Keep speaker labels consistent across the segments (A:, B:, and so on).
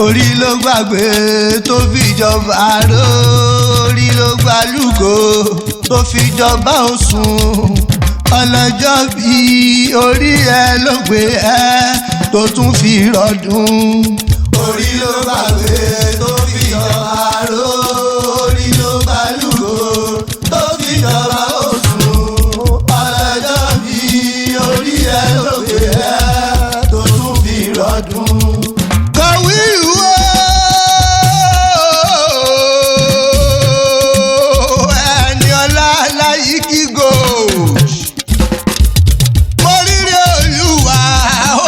A: orí ló gbàgbé tó fi jọba ró, orí ló gbàlúgò tó fi jọba Ọ̀ṣun. ọlọ́jọ́ bí orí ẹ ló gbé ẹ tó tún fi rọdún. orí ló gbàgbé tó fi jọba ró, orí ló gbàlúgò tó fi jọba Ọ̀ṣun. ọlọ́jọ́ bí orí ẹ ló gbé ẹ tó tún fi rọdún. Alayiki goes. Mo rírí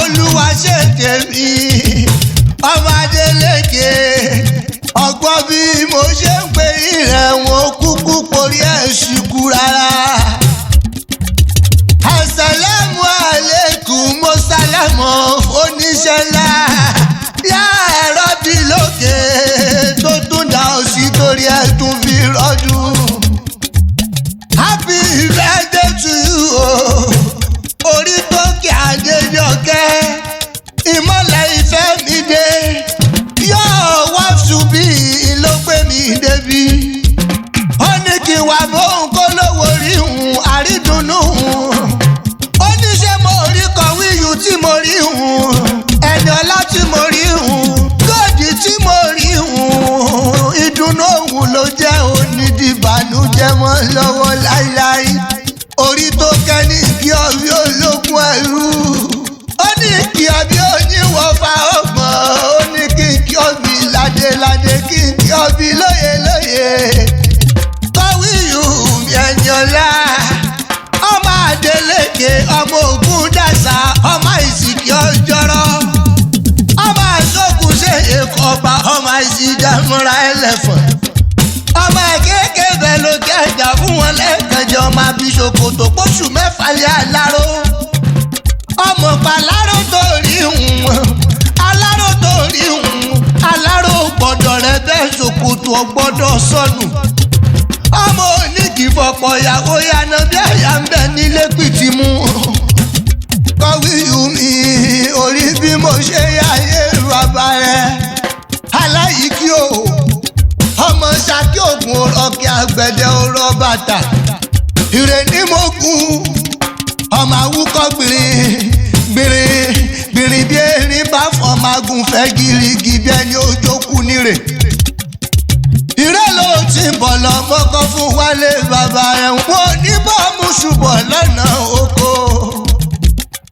A: Olúwa ṣe tèmi. Ọmọ Adeleke ọgbọ́n bí mo ṣe ń pè ìrẹ̀wọ̀n kúkú porí ẹ̀ ṣìkú rárá. Àsàlámù àlékún mo sálámọ̀ oníṣẹ́ ńlá. Yá ẹ̀rọ bí lókè tó tún dá òsì torí ẹ̀ tún fi rọ́dún. Happy birthday to you orí tó kí Adéjọkẹ́ ìmọ̀lẹ̀ ìfẹ́ mi dé your wife to be ló gbé mi débi. ó ní kí wà bóun kó lówó rí hùn àrídùnnú hùn. ó ní ṣé mo rí kọ̀wéyù tí mo rí hùn ẹni ọlá tí mo rí hùn góòdì tí mo rí hùn ìdùnnú òun ló jẹ́ onídìbànújẹ́ mọ́ lọ́wọ́ láíláí. orí tó kẹ́ ní kí ọbí ológun ẹrú. ó ní kí ọbí oníwọ̀fà ọgbọ̀n. ó ní kí n kí ọbí ládéládé kí n kí ọbí lóyelóye. kọ́wíyù ẹ̀yìn ọ̀la ọmọ Adeleke ọmọ Ògún dàsà ọmọ ìsìnkì ọjọ́rọ́ ọmọ àsọkùn ṣe èkó ọba ọmọ ìsìdámúra ẹlẹ́fọ̀n. ọmọ kéèké bẹ́ẹ̀ ló kẹjà fún wọn lẹ́ẹ̀kẹjọ ọmọ abisokoto pósù mẹ́fà lé aláró. ọmọ pàláró tó rí wọn aláró tó rí wọn aláró gbọ́dọ̀ rẹ bẹ́ẹ̀ ṣòkòtò ọgbọ́dọ̀ sọnù. ọmọ oníkì fọpọ̀ ìyàwó yaná bí àyà ń bẹ nílé pìtìmù. kọ́wíyù mi orí bí mo ṣe yáyé bàbá rẹ Alayiki o. ọmọ Saki ògùn ọ̀kẹ́ àgbẹ̀dẹ ọ̀rọ̀ bàtà ìrè ní mo gùn. ọmọ awúkọ́ gbìnrín bí erin bá fọmọ agùnfẹ́ gírígì bí ẹni ojókù nírè. ìrè ló ti ń bọ̀ lọ́mọ́kọ́ fún wálé bàbá rẹ̀ wọ́n ní bọ́ọ̀mù ṣùgbọ́n lọ́nà oko.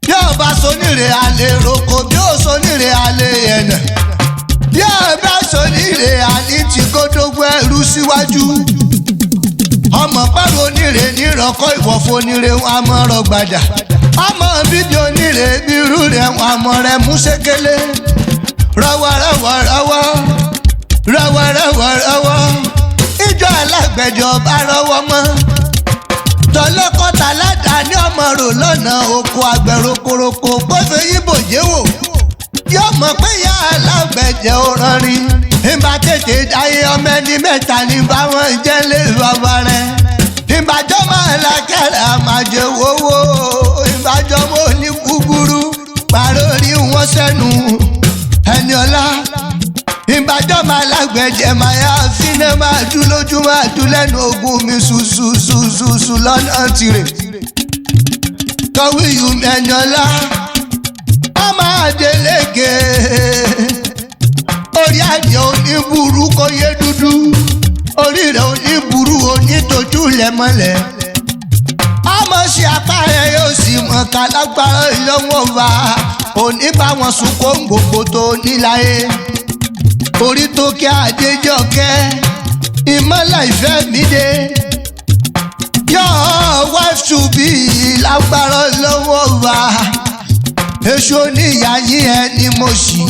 A: bí ọba sonírè alẹ́ roko bí ó sonírè alẹ́ ẹ̀nà. bí ọba sonírè alẹ́ tí kódógbó ẹrú síwájú. ọmọ pàrọ̀ onírè nírọ̀kọ́ ìwọ̀fọ̀ onírè wọn a mọ̀ ọ̀rọ̀ gbàjà. ọmọ bíbí onírè bí irú rẹ̀ wọn a mọ̀ rẹ̀ mú sékélé. rọwọ́rọwọ́ ìjọ alágbẹ̀jọ bá rọwọ́ mọ́. tọ́lọ́kọ́ta ládàá ní ọmọ rò lọ́nà oko àgbẹ̀ rokoroko gbọ́fẹ́ yíbò yéwò. yóò mọ̀ pé ìyá alágbẹ̀jẹ̀ ò rọrin. ìbá tètè dáyé ọmọ ẹni mẹ́ta ní báwọn jẹ́ lé bàbá rẹ̀. ìbàjọ́ máa la kẹ́rẹ́ àmàjẹ wowó. ìbàjọ́ mo ní kúkúrú pàrọ̀ rí wọn sẹ́nu ẹni ọlá. ìbàjọ́ máa lágbẹ̀jẹ̀ máa yá fínà máa dún lójú máa dún lẹ́nu ogun mi ṣùṣùṣùṣùṣù lọ́nà tirẹ̀. Kọ́wíyù ẹni ọlá ọmọ Adeleke orí adìẹ oníburú kò yé dúdú orí rẹ̀ oníburú onítọ́jú lẹ́mọ́lẹ̀. ọmọ ṣe apá rẹ̀ yóò sì mọ̀ ká lágbára ìlọ́wọ́ wa òní bá wọn sunkún gbogbo tó níláyé. orí tó kí Adéjọkẹ́ ìmọ̀lẹ̀ ìfẹ́ mi dé. your wife to be lágbára ìlọ́wọ́ wa èso níyà yín ẹ ni mo ṣì.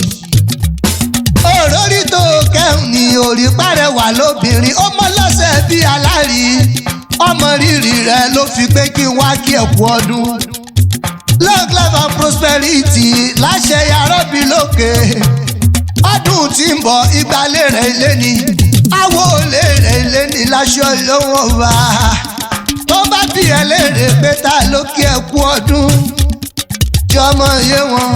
A: òrórí tó kẹ́hùn ní orí pàrẹwà lóbìnrin ó mọ lọ́sẹ̀ bí alárí. ọmọ rírì rẹ ló fi pé kí n wá kí ẹ kú ọdún. long life and prosperity láṣẹ yàrá bí lókè. ọdún tí ń bọ̀ ìgbàlẹ̀ rẹ̀ ilé ni àwọ̀ olè rẹ̀ ilé ni láṣọ lọ́wọ́ wa. tó bá bí ẹ léèrè pé ta ló kí ẹ kú ọdún. jọmọ yé wọn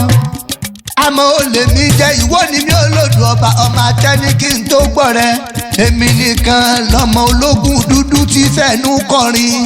A: àmọ́ olè mi jẹ́ ìwọ ni mi olódù ọba ọmọ atẹ́ni kí n tó gbọ́ rẹ èmi nìkan lọmọ ológun dúdú tí fẹ́nu kọrin.